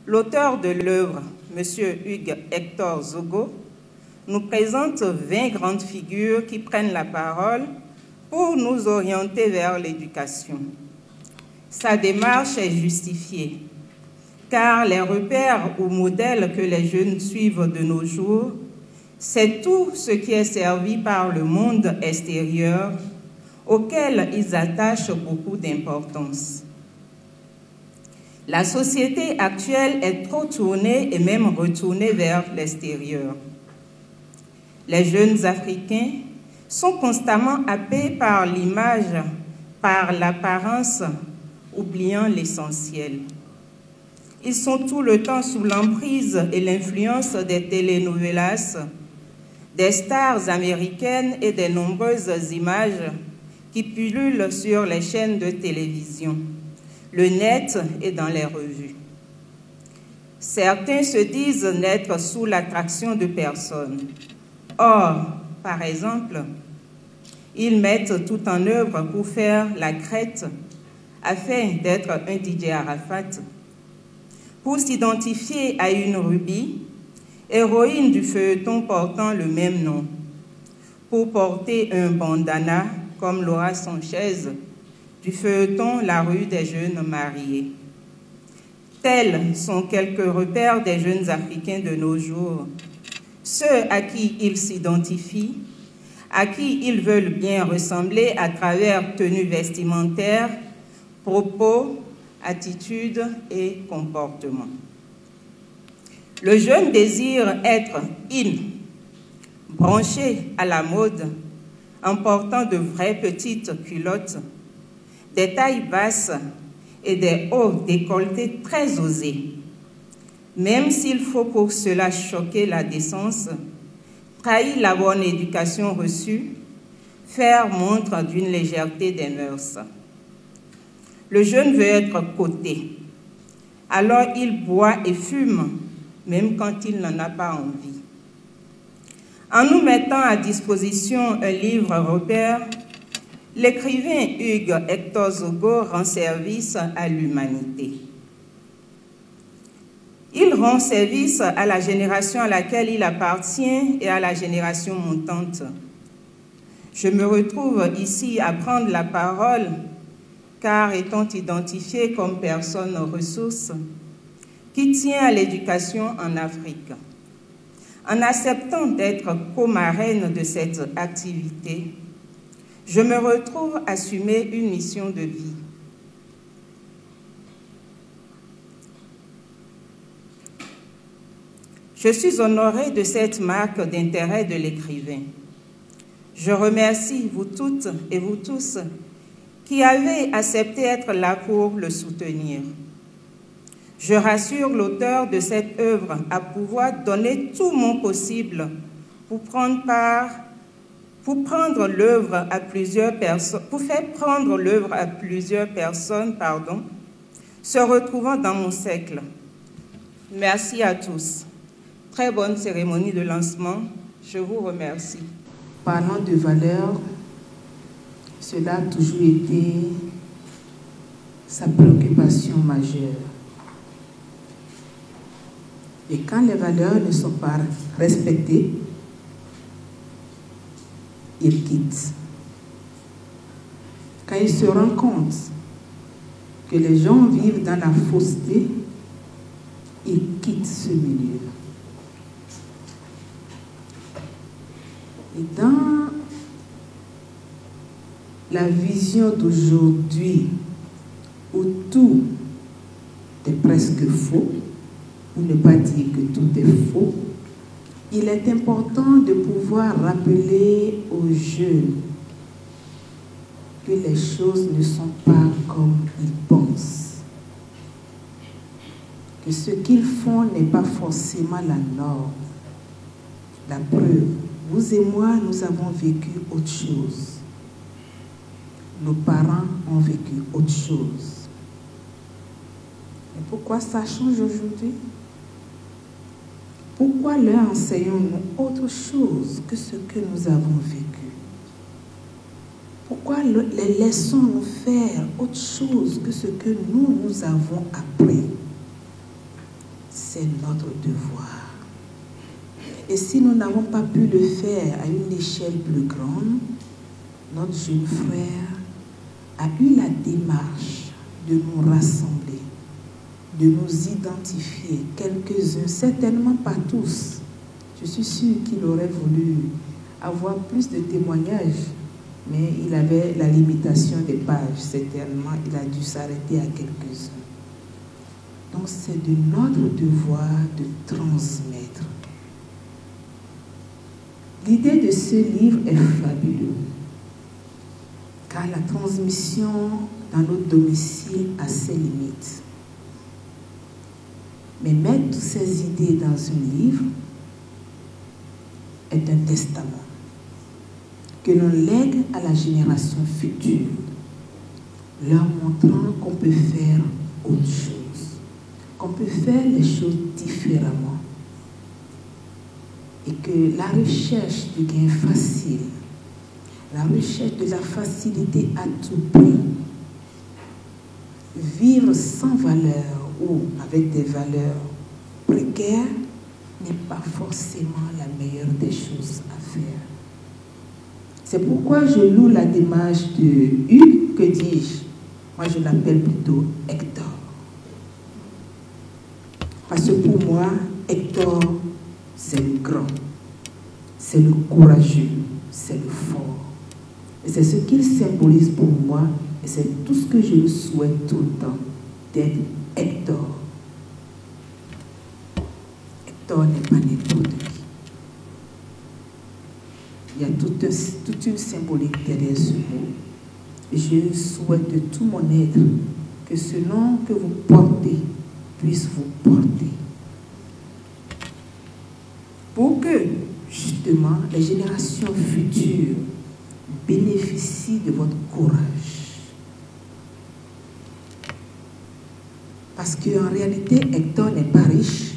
L'auteur de l'œuvre, M. Hugues Hector Zogo, nous présente 20 grandes figures qui prennent la parole pour nous orienter vers l'éducation. Sa démarche est justifiée, car les repères ou modèles que les jeunes suivent de nos jours, c'est tout ce qui est servi par le monde extérieur auquel ils attachent beaucoup d'importance. La société actuelle est trop tournée et même retournée vers l'extérieur. Les jeunes Africains sont constamment happés par l'image, par l'apparence, oubliant l'essentiel. Ils sont tout le temps sous l'emprise et l'influence des telenovelas, des stars américaines et des nombreuses images qui pullulent sur les chaînes de télévision, le net et dans les revues. Certains se disent n'être sous l'attraction de personne. Or, par exemple, ils mettent tout en œuvre pour faire la crête afin d'être un DJ Arafat, pour s'identifier à une Ruby, héroïne du feuilleton portant le même nom, pour porter un bandana comme Laura Sanchez du feuilleton La rue des jeunes mariés. Tels sont quelques repères des jeunes Africains de nos jours, ceux à qui ils s'identifient, à qui ils veulent bien ressembler à travers tenues vestimentaires, propos, attitudes et comportements. Le jeune désire être in, branché à la mode, en portant de vraies petites culottes, des tailles basses et des hauts décolletés très osés. Même s'il faut pour cela choquer la décence, trahir la bonne éducation reçue, faire montre d'une légèreté des mœurs. Le jeune veut être coté, alors il boit et fume, même quand il n'en a pas envie. En nous mettant à disposition un livre repère, l'écrivain Hugues Hector Zogo rend service à l'humanité. Il rend service à la génération à laquelle il appartient et à la génération montante. Je me retrouve ici à prendre la parole car étant identifiée comme personne ressource qui tient à l'éducation en Afrique. En acceptant d'être co-marraine de cette activité, je me retrouve à assumer une mission de vie. Je suis honorée de cette marque d'intérêt de l'écrivain. Je remercie vous toutes et vous tous qui avez accepté d'être là pour le soutenir. Je rassure l'auteur de cette œuvre à pouvoir donner tout mon possible pour faire prendre l'œuvre à plusieurs personnes, se retrouvant dans mon cercle. Merci à tous. Très bonne cérémonie de lancement. Je vous remercie. Parlant de valeurs, cela a toujours été sa préoccupation majeure. Et quand les valeurs ne sont pas respectées, il quitte. Quand il se rend compte que les gens vivent dans la fausseté, il quitte ce milieu. Et dans la vision d'aujourd'hui, où tout est presque faux, pour ne pas dire que tout est faux, il est important de pouvoir rappeler aux jeunes que les choses ne sont pas comme ils pensent, que ce qu'ils font n'est pas forcément la norme. La preuve, vous et moi, nous avons vécu autre chose. Nos parents ont vécu autre chose. Et pourquoi ça change aujourd'hui? Pourquoi leur enseignons-nous autre chose que ce que nous avons vécu? Pourquoi les laissons-nous faire autre chose que ce que nous avons appris? c'est notre devoir. Et si nous n'avons pas pu le faire à une échelle plus grande, notre jeune frère a eu la démarche de nous rassembler, de nous identifier, quelques-uns, certainement pas tous. Je suis sûre qu'il aurait voulu avoir plus de témoignages, mais il avait la limitation des pages, certainement, il a dû s'arrêter à quelques-uns. Donc c'est de notre devoir de transmettre. L'idée de ce livre est fabuleuse, car la transmission dans notre domicile a ses limites. Mais mettre toutes ces idées dans un livre est un testament que l'on lègue à la génération future, leur montrant qu'on peut faire autre chose, qu'on peut faire les choses différemment, et que la recherche du gain facile, la recherche de la facilité à tout prix, vivre sans valeur ou avec des valeurs précaires n'est pas forcément la meilleure des choses à faire. C'est pourquoi je loue la démarche de Hugues, que dis-je? Moi je l'appelle plutôt Hector. Parce que pour moi, Hector, c'est le grand, c'est le courageux, c'est le fort. Et c'est ce qu'il symbolise pour moi, et c'est tout ce que je le souhaite tout le temps, d'être Hector. Hector n'est pas n'importe qui. Il y a toute une symbolique derrière ce mot. Et je souhaite de tout mon être que ce nom que vous portez puisse vous porter. Pour que, justement, les générations futures bénéficient de votre courage. Parce qu'en réalité, Hector n'est pas riche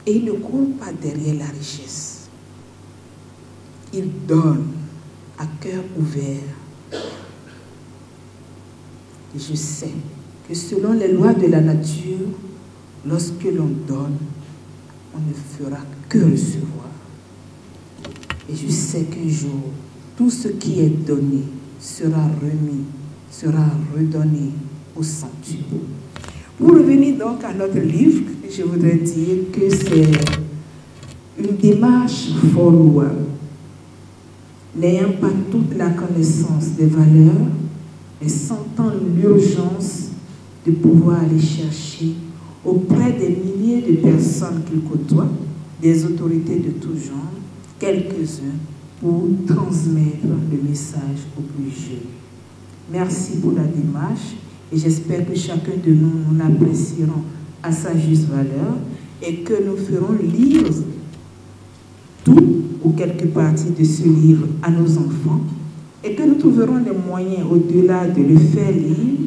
et il ne court pas derrière la richesse. Il donne à cœur ouvert. Et je sais que selon les lois de la nature, lorsque l'on donne, on ne fera que recevoir. Et je sais qu'un jour, tout ce qui est donné sera remis, sera redonné au centuple. Pour revenir donc à notre livre, je voudrais dire que c'est une démarche fort louable. N'ayant pas toute la connaissance des valeurs, mais sentant l'urgence de pouvoir aller chercher auprès des milliers de personnes qu'il côtoie, des autorités de tout genre, quelques-uns pour transmettre le message aux plus jeunes. Merci pour la démarche et j'espère que chacun de nous l'apprécierons à sa juste valeur et que nous ferons lire tout ou quelques parties de ce livre à nos enfants et que nous trouverons les moyens au-delà de le faire lire,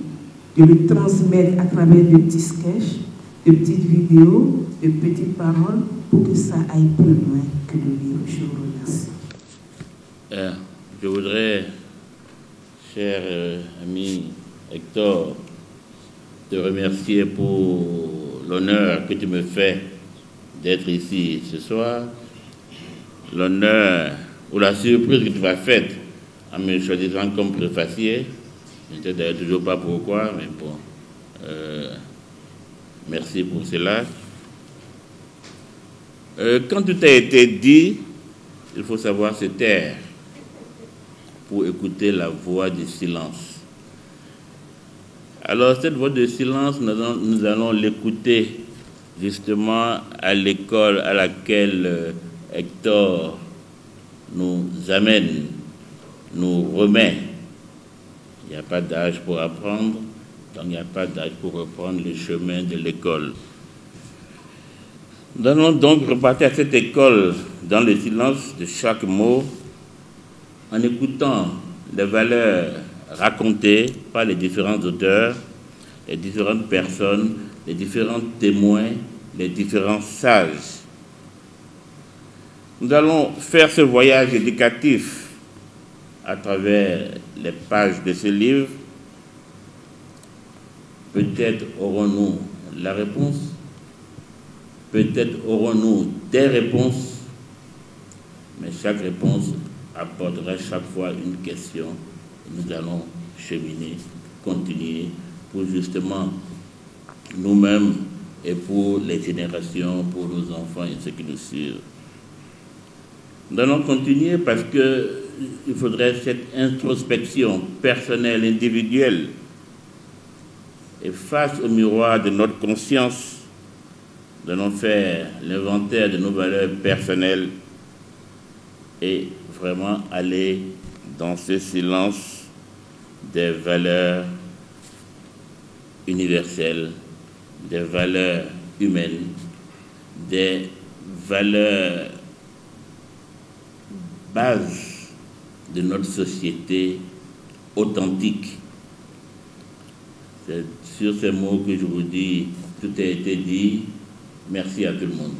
de le transmettre à travers de petits sketchs, de petites vidéos, de petites paroles pour que ça aille plus loin que le livre. Je vous remercie. Je voudrais, cher ami Hector, te remercier pour l'honneur que tu me fais d'être ici ce soir, l'honneur ou la surprise que tu m'as faite en me choisissant comme préfacier. Je ne sais d'ailleurs toujours pas pourquoi, mais bon, merci pour cela. Quand tout a été dit, il faut savoir se taire pour écouter la voix du silence. Alors cette voix de silence, nous allons l'écouter justement à l'école à laquelle Hector nous amène, nous remet. Il n'y a pas d'âge pour apprendre, donc il n'y a pas d'âge pour reprendre le chemin de l'école. Nous allons donc repartir à cette école dans le silence de chaque mot, en écoutant les valeurs racontées par les différents auteurs, les différentes personnes, les différents témoins, les différents sages. Nous allons faire ce voyage éducatif à travers les pages de ce livre. Peut-être aurons-nous la réponse Peut-être aurons-nous des réponses, mais chaque réponse apportera chaque fois une question. Nous allons cheminer, continuer pour justement nous-mêmes et pour les générations, pour nos enfants et ceux qui nous suivent. Nous allons continuer parce qu'il faudrait cette introspection personnelle, individuelle, et face au miroir de notre conscience, nous allons faire l'inventaire de nos valeurs personnelles et vraiment aller dans ce silence des valeurs universelles, des valeurs humaines, des valeurs bases de notre société authentique. C'est sur ces mots que je vous dis, tout a été dit. Merci à tout le monde.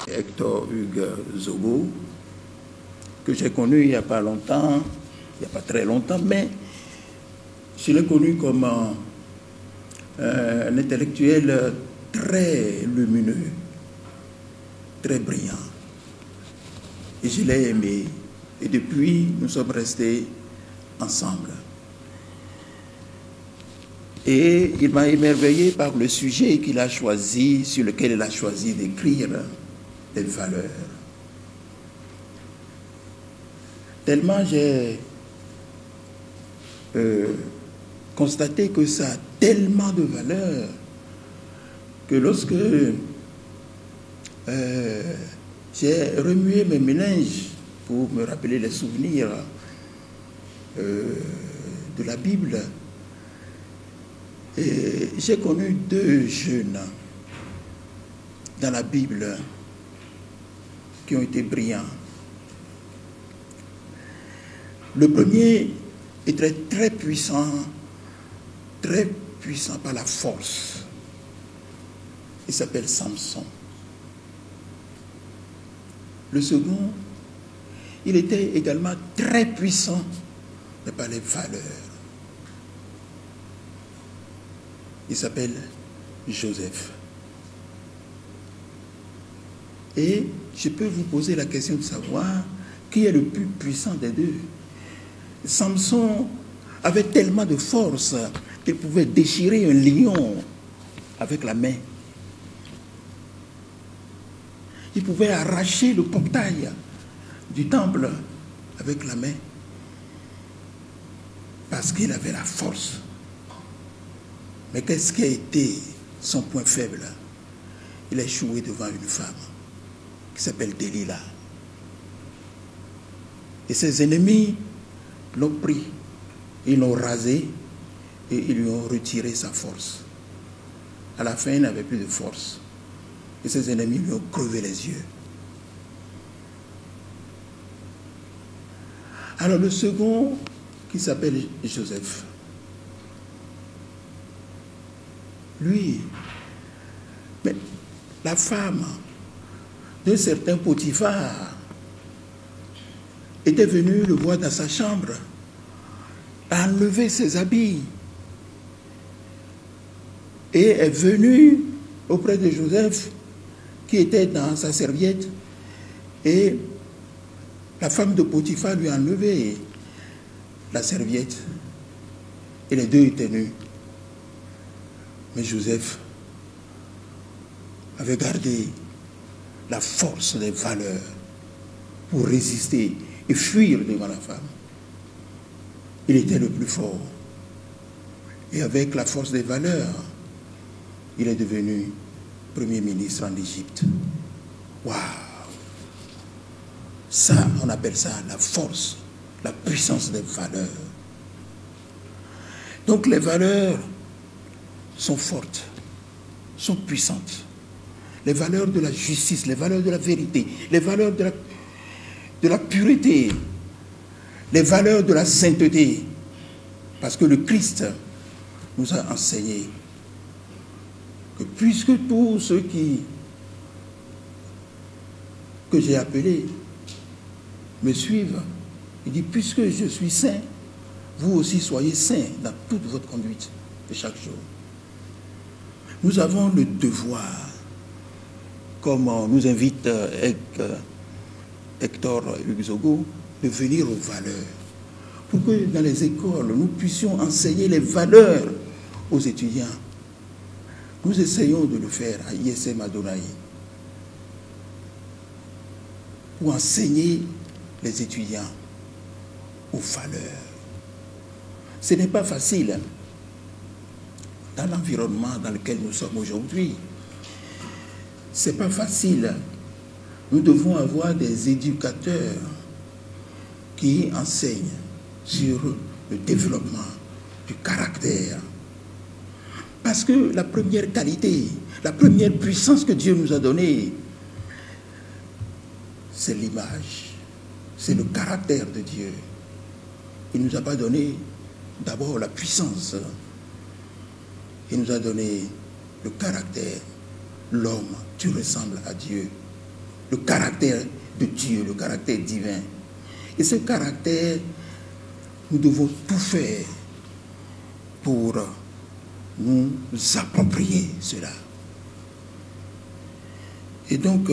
Hector Hugues Zogo, que j'ai connu il n'y a pas longtemps, il n'y a pas très longtemps, mais je l'ai connu comme un intellectuel très lumineux, très brillant. Et je l'ai aimé. Et depuis, nous sommes restés ensemble. Et il m'a émerveillé par le sujet qu'il a choisi, sur lequel il a choisi d'écrire des valeurs. Tellement j'ai constaté que ça a tellement de valeurs que lorsque j'ai remué mes méninges pour me rappeler les souvenirs de la Bible, et j'ai connu deux jeunes dans la Bible qui ont été brillants. Le premier était très puissant par la force. Il s'appelle Samson. Le second, il était également très puissant par les valeurs. Il s'appelle Joseph. Et je peux vous poser la question de savoir qui est le plus puissant des deux. Samson avait tellement de force qu'il pouvait déchirer un lion avec la main. Il pouvait arracher le portail du temple avec la main parce qu'il avait la force. Mais qu'est-ce qui a été son point faible? Il a échoué devant une femme qui s'appelle Delilah. Et ses ennemis l'ont pris, ils l'ont rasé et ils lui ont retiré sa force. À la fin, il n'avait plus de force. Et ses ennemis lui ont crevé les yeux. Alors le second, qui s'appelle Joseph, lui, mais la femme d'un certain Potiphar était venue le voir dans sa chambre, a enlevé ses habits et est venue auprès de Joseph qui était dans sa serviette, et la femme de Potiphar lui a enlevé la serviette et les deux étaient nus. Mais Joseph avait gardé la force des valeurs pour résister et fuir devant la femme. Il était le plus fort. Et avec la force des valeurs, il est devenu Premier ministre en Égypte. Waouh! Ça, on appelle ça la force, la puissance des valeurs. Donc les valeurs sont fortes, sont puissantes. Les valeurs de la justice, les valeurs de la vérité, les valeurs de la pureté, les valeurs de la sainteté. Parce que le Christ nous a enseigné que puisque tous ceux que j'ai appelés me suivent, il dit, puisque je suis saint, vous aussi soyez saints dans toute votre conduite de chaque jour. Nous avons le devoir, comme nous invite Hector Zogo, de venir aux valeurs. Pour que dans les écoles, nous puissions enseigner les valeurs aux étudiants. Nous essayons de le faire à ISM Adonai. Pour enseigner les étudiants aux valeurs. Ce n'est pas facile dans l'environnement dans lequel nous sommes aujourd'hui. Ce n'est pas facile. Nous devons avoir des éducateurs qui enseignent sur le développement du caractère. Parce que la première qualité, la première puissance que Dieu nous a donnée, c'est l'image, c'est le caractère de Dieu. Il ne nous a pas donné d'abord la puissance, il nous a donné le caractère. L'homme, tu ressembles à Dieu. Le caractère de Dieu, le caractère divin. Et ce caractère, nous devons tout faire pour nous approprier cela. Et donc,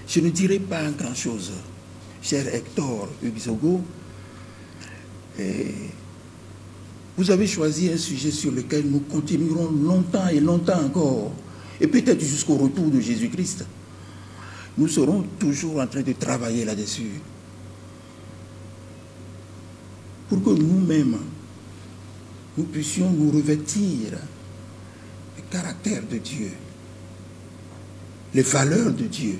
je ne dirai pas grand-chose, cher Hector Zogo. Vous avez choisi un sujet sur lequel nous continuerons longtemps et longtemps encore, et peut-être jusqu'au retour de Jésus-Christ. Nous serons toujours en train de travailler là-dessus, pour que nous-mêmes, nous puissions nous revêtir le caractère de Dieu, les valeurs de Dieu,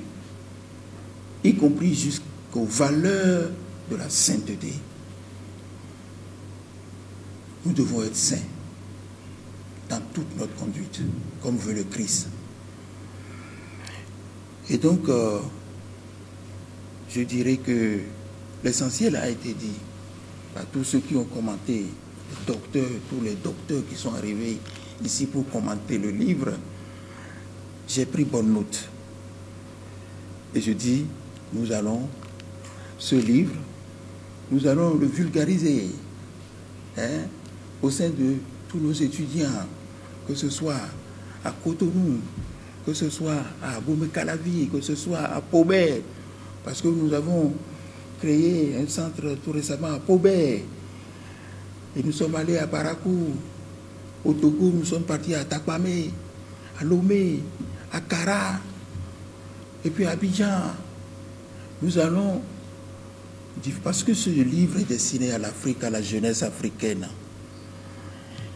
y compris jusqu'aux valeurs de la sainteté. Nous devons être saints dans toute notre conduite, comme veut le Christ. Et donc, je dirais que l'essentiel a été dit par tous ceux qui ont commenté, les docteurs, tous les docteurs qui sont arrivés ici pour commenter le livre. J'ai pris bonne note. Et je dis, nous allons, ce livre, nous allons le vulgariser au sein de tous nos étudiants, que ce soit à Cotonou, que ce soit à Abomey-Calavi, que ce soit à Pobé, parce que nous avons créé un centre tout récemment à Pobé, et nous sommes allés à Parakou, au Togo, nous sommes partis à Takwame, à Lomé, à Kara, et puis à Abidjan. Nous allons, parce que ce livre est destiné à l'Afrique, à la jeunesse africaine.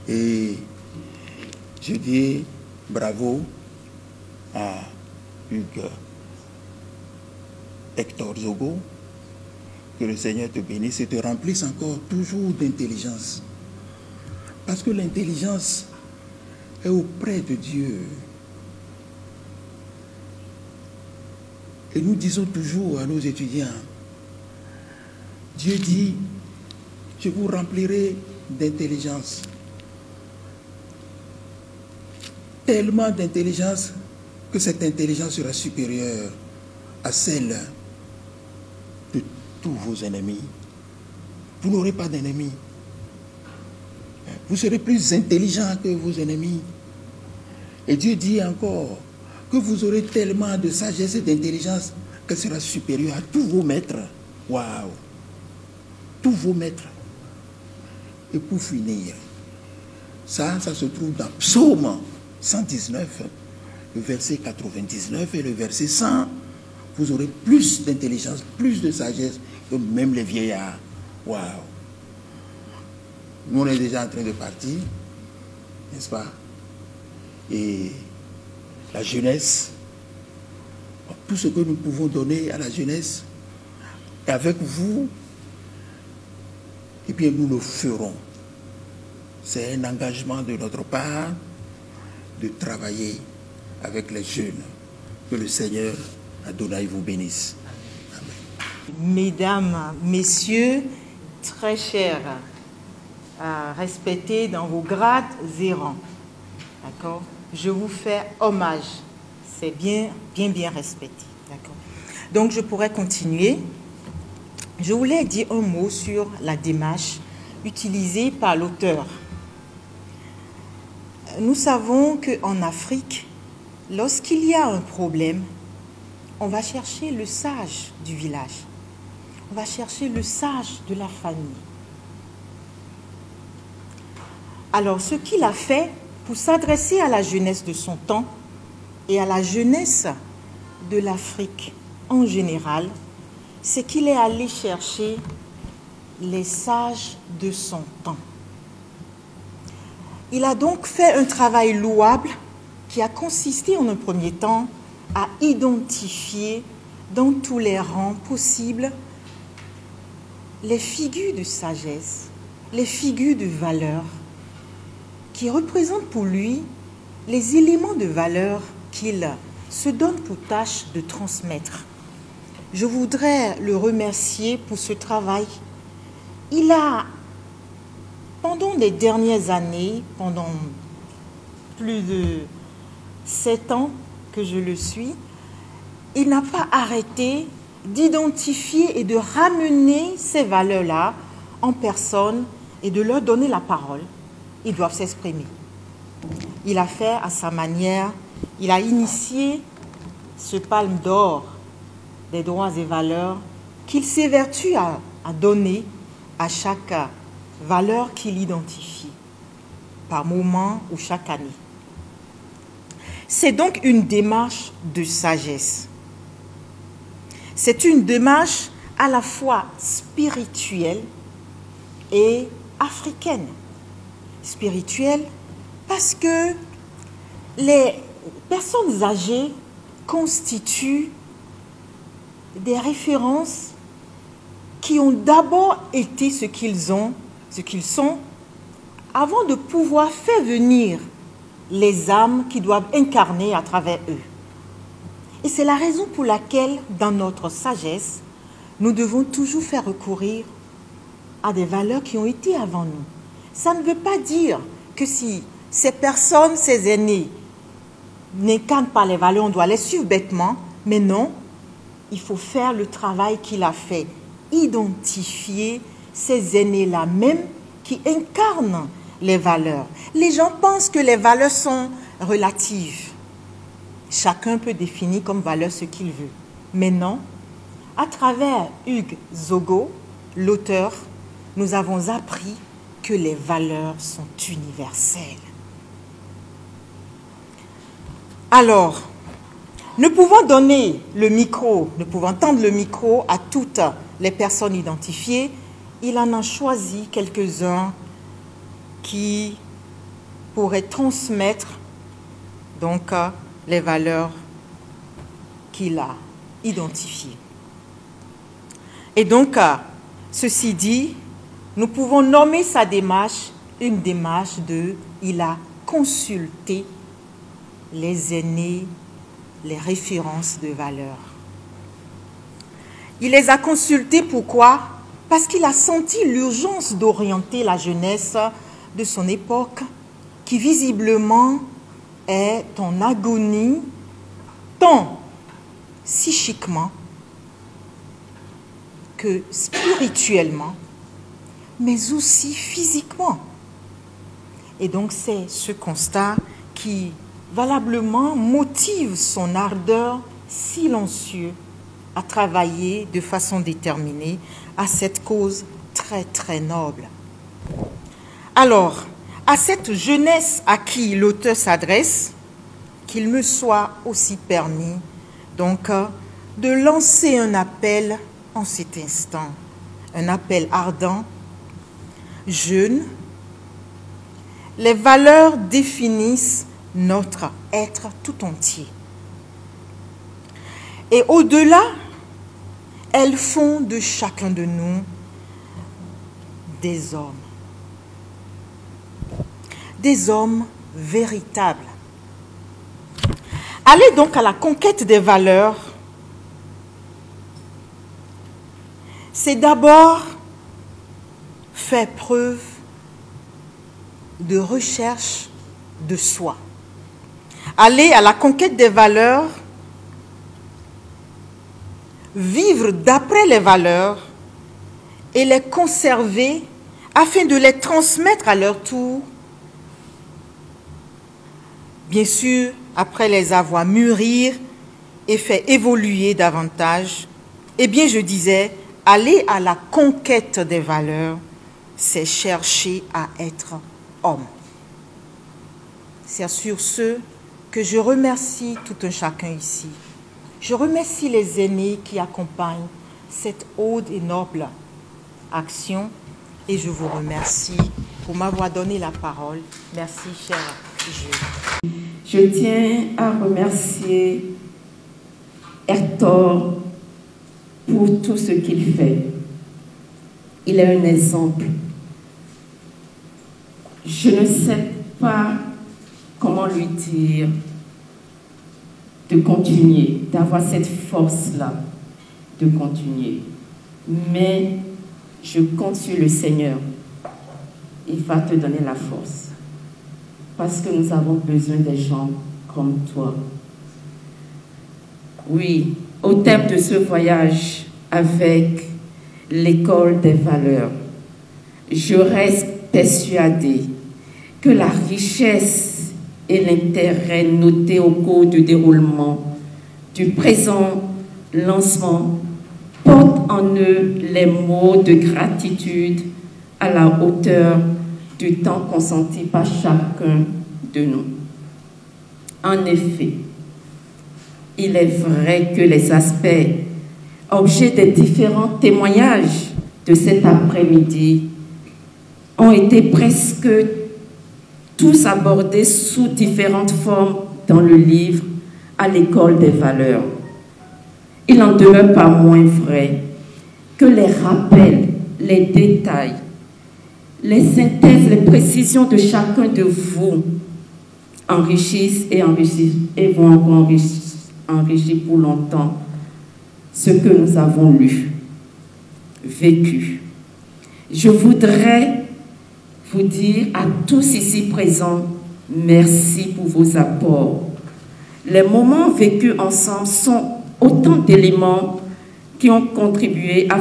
Et je dis bravo à Hugues Hector Zogo, que le Seigneur te bénisse et te remplisse encore toujours d'intelligence. Parce que l'intelligence est auprès de Dieu. Et nous disons toujours à nos étudiants, Dieu dit, je vous remplirai d'intelligence. Tellement d'intelligence que cette intelligence sera supérieure à celle de tous vos ennemis. Vous n'aurez pas d'ennemis. Vous serez plus intelligent que vos ennemis. Et Dieu dit encore que vous aurez tellement de sagesse et d'intelligence qu'elle sera supérieure à tous vos maîtres. Waouh! Tous vos maîtres. Et pour finir, ça se trouve dans Psaume 119, le verset 99 et le verset 100. Vous aurez plus d'intelligence, plus de sagesse que même les vieillards. Waouh! Nous, on est déjà en train de partir, n'est-ce pas? Et la jeunesse, tout ce que nous pouvons donner à la jeunesse, et avec vous, eh bien, nous le ferons. C'est un engagement de notre part de travailler avec les jeunes. Que le Seigneur Adonai vous bénisse. Amen. Mesdames, Messieurs, très chers, respectés dans vos grades et rangs, d'accord? Je vous fais hommage. C'est bien respecté, d'accord? Donc, je pourrais continuer. Je voulais dire un mot sur la démarche utilisée par l'auteur. Nous savons qu'en Afrique, lorsqu'il y a un problème, on va chercher le sage du village. On va chercher le sage de la famille. Alors, ce qu'il a fait pour s'adresser à la jeunesse de son temps et à la jeunesse de l'Afrique en général, c'est qu'il est allé chercher les sages de son temps. Il a donc fait un travail louable qui a consisté en un premier temps à identifier dans tous les rangs possibles les figures de sagesse, les figures de valeur qui représentent pour lui les éléments de valeur qu'il se donne pour tâche de transmettre. Je voudrais le remercier pour ce travail. Il a, pendant les dernières années, pendant plus de 7 ans que je le suis, il n'a pas arrêté d'identifier et de ramener ces valeurs-là en personne et de leur donner la parole. Ils doivent s'exprimer. Il a fait à sa manière, il a initié ce palme d'or des droits et valeurs qu'il s'évertue à donner à chaque valeur qu'il identifie, par moment ou chaque année. C'est donc une démarche de sagesse. C'est une démarche à la fois spirituelle et africaine. Spirituelle parce que les personnes âgées constituent des références qui ont d'abord été ce qu'ils sont, avant de pouvoir faire venir les âmes qui doivent incarner à travers eux. Et c'est la raison pour laquelle, dans notre sagesse, nous devons toujours faire recourir à des valeurs qui ont été avant nous. Ça ne veut pas dire que si ces personnes, ces aînés, n'incarnent pas les valeurs, on doit les suivre bêtement, mais non, il faut faire le travail qu'il a fait, identifier ces aînés-là même qui incarnent les valeurs. Les gens pensent que les valeurs sont relatives. Chacun peut définir comme valeur ce qu'il veut. Mais non, à travers Hugues Zogo, l'auteur, nous avons appris que les valeurs sont universelles. Alors, ne pouvant donner le micro, ne pouvant tendre le micro à toutes les personnes identifiées, il en a choisi quelques-uns qui pourraient transmettre donc les valeurs qu'il a identifiées. Et donc, ceci dit, nous pouvons nommer sa démarche une démarche de « il a consulté les aînés, les références de valeurs ». Il les a consultés, pourquoi? Parce qu'il a senti l'urgence d'orienter la jeunesse de son époque, qui visiblement est en agonie, tant psychiquement que spirituellement, mais aussi physiquement. Et donc c'est ce constat qui valablement motive son ardeur silencieuse à travailler de façon déterminée à cette cause très très noble. Alors, à cette jeunesse à qui l'auteur s'adresse, qu'il me soit aussi permis donc de lancer un appel en cet instant, un appel ardent, jeune. Les valeurs définissent notre être tout entier. Et au-delà, elles font de chacun de nous des hommes véritables. Aller donc à la conquête des valeurs, c'est d'abord faire preuve de recherche de soi. Aller à la conquête des valeurs, vivre d'après les valeurs et les conserver afin de les transmettre à leur tour, bien sûr après les avoir mûrir et fait évoluer davantage, eh bien je disais, aller à la conquête des valeurs, c'est chercher à être homme. C'est sur ce que je remercie tout un chacun ici. Je remercie les aînés qui accompagnent cette haute et noble action et je vous remercie pour m'avoir donné la parole. Merci, cher Jules. Je tiens à remercier Hector pour tout ce qu'il fait. Il est un exemple. Je ne sais pas comment lui dire de continuer, d'avoir cette force-là, de continuer. Mais je compte sur le Seigneur. Il va te donner la force. Parce que nous avons besoin des gens comme toi. Oui, au terme de ce voyage avec l'école des valeurs, je reste persuadée que la richesse et l'intérêt notés au cours du déroulement du présent lancement portent en eux les mots de gratitude à la hauteur du temps consenti par chacun de nous. En effet, il est vrai que les aspects, objets des différents témoignages de cet après-midi, ont été presque tous abordés sous différentes formes dans le livre « À l'école des valeurs ». Il n'en demeure pas moins vrai que les rappels, les détails, les synthèses, les précisions de chacun de vous enrichissent et vont encore enrichir pour longtemps ce que nous avons lu, vécu. Je voudrais vous dire à tous ici présents, merci pour vos apports. Les moments vécus ensemble sont autant d'éléments qui ont contribué à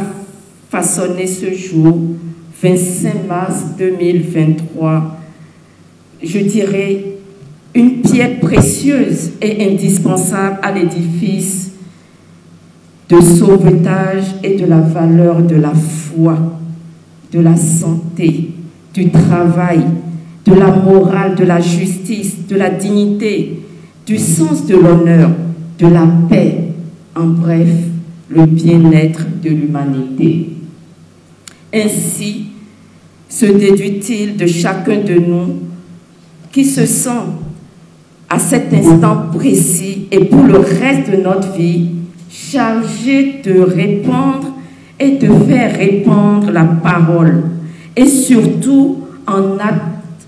façonner ce jour, 25 mars 2023, je dirais, une pierre précieuse et indispensable à l'édifice de sauvetage et de la valeur de la foi, de la santé, du travail, de la morale, de la justice, de la dignité, du sens de l'honneur, de la paix, en bref, le bien-être de l'humanité. Ainsi, se déduit-il de chacun de nous qui se sent à cet instant précis et pour le reste de notre vie chargé de répandre et de faire répandre la parole et surtout en acte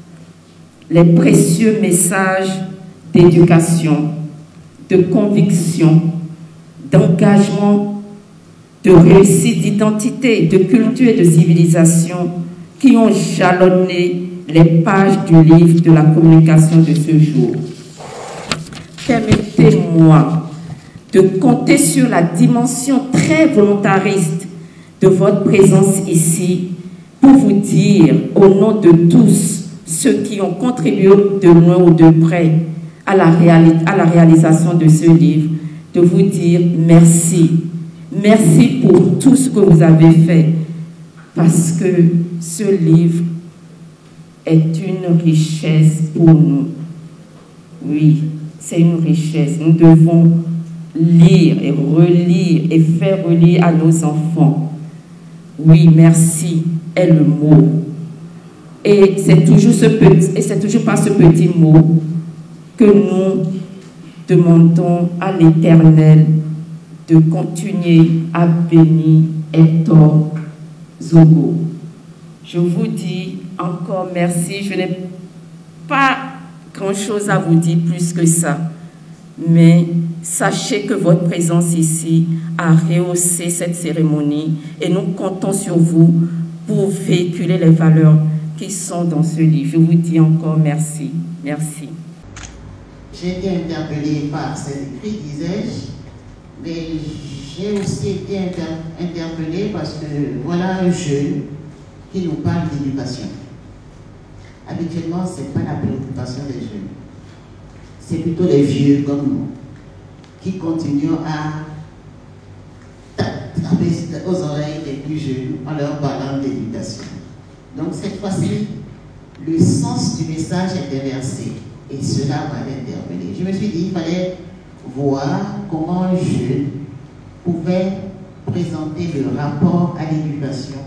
les précieux messages d'éducation, de conviction, d'engagement, de réussite, d'identité, de culture et de civilisation qui ont jalonné les pages du livre de la communication de ce jour. Permettez-moi de compter sur la dimension très volontariste de votre présence ici pour vous dire, au nom de tous ceux qui ont contribué de loin ou de près à la réalisation de ce livre, de vous dire merci. Merci pour tout ce que vous avez fait, parce que ce livre est une richesse pour nous. Oui, c'est une richesse. Nous devons lire et relire et faire relire à nos enfants. Oui, merci est le mot. Et c'est toujours par ce petit mot que nous demandons à l'Éternel de continuer à bénir Hector Zogo. Je vous dis encore merci. Je n'ai pas grand-chose à vous dire plus que ça. Mais sachez que votre présence ici a rehaussé cette cérémonie et nous comptons sur vous pour véhiculer les valeurs qui sont dans ce livre. Je vous dis encore merci. Merci. J'ai été interpellée par cet écrit, disais-je, mais j'ai aussi été interpellée parce que voilà un jeune qui nous parle d'éducation. Habituellement, ce n'est pas la préoccupation des jeunes. c'est plutôt les vieux comme nous qui continuent à taper aux oreilles des plus jeunes en leur parlant d'éducation. Donc cette fois-ci, le sens du message est inversé et cela m'a interpellé. Je me suis dit qu'il fallait voir comment un jeune pouvait présenter le rapport à l'éducation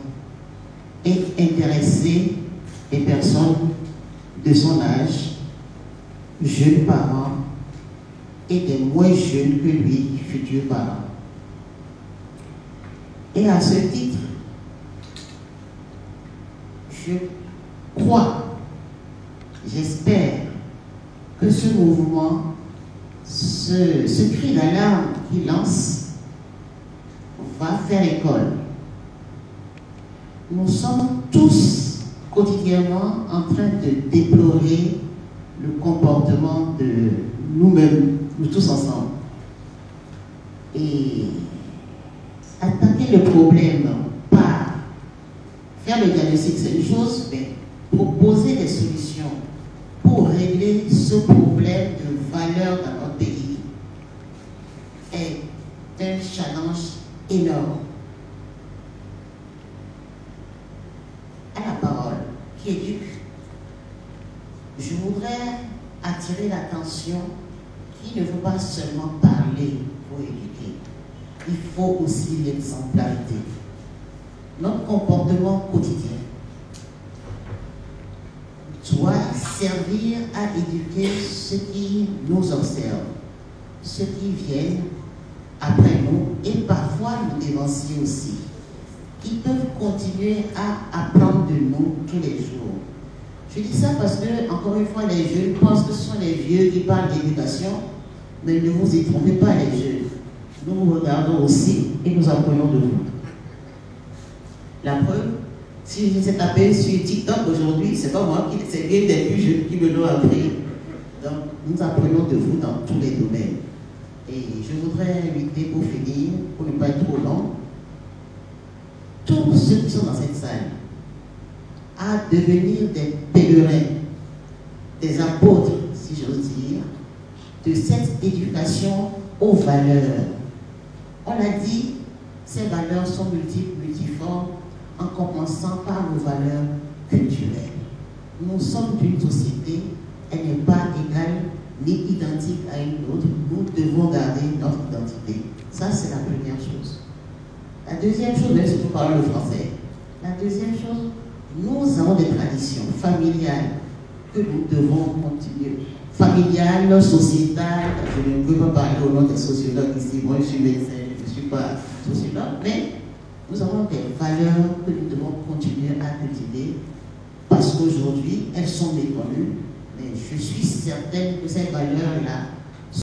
et intéresser les personnes de son âge, jeunes parents et des moins jeunes que lui, futurs parents. Et à ce titre, je crois, j'espère que ce mouvement, ce cri d'alarme qu'il lance, va faire école. Nous sommes tous quotidiennement en train de déplorer le comportement de nous-mêmes, nous tous ensemble. Et attaquer le problème par faire le diagnostic, c'est une chose, mais proposer des solutions pour régler ce problème de valeur dans notre pays est un challenge énorme. À la parole qui éduque, je voudrais attirer l'attention qui ne veut pas seulement parler pour éduquer. Il faut aussi l'exemplarité. Notre comportement quotidien doit servir à éduquer ceux qui nous observent, ceux qui viennent après nous et parfois nous dévancier aussi, qui peuvent continuer à apprendre de nous tous les jours. Je dis ça parce que, encore une fois, les jeunes pensent que ce sont les vieux qui parlent d'éducation, mais ne vous y trompez pas, les jeunes. Nous vous regardons aussi et nous apprenons de vous. La preuve, si je sais taper sur TikTok aujourd'hui, c'est pas moi, c'est bien des plus jeunes qui me l'ont appris. Donc, nous apprenons de vous dans tous les domaines. Et je voudrais inviter pour finir, pour ne pas être trop long, tous ceux qui sont dans cette salle à devenir des pèlerins, des apôtres, si j'ose dire, de cette éducation aux valeurs. On l'a dit, ces valeurs sont multiples, multiformes, en commençant par nos valeurs culturelles. Nous sommes d'une société, elle n'est pas égale ni identique à une autre. Nous devons garder notre identité. Ça, c'est la première chose. La deuxième chose, même si nous parlons le français, la deuxième chose, nous avons des traditions familiales que nous devons continuer. Familiales, sociétales, je ne peux pas parler au nom des sociologues ici, moi je suis médecin, je ne suis pas sociologue, mais nous avons des valeurs que nous devons continuer à cultiver parce qu'aujourd'hui, elles sont méconnues, mais je suis certaine que ces valeurs-là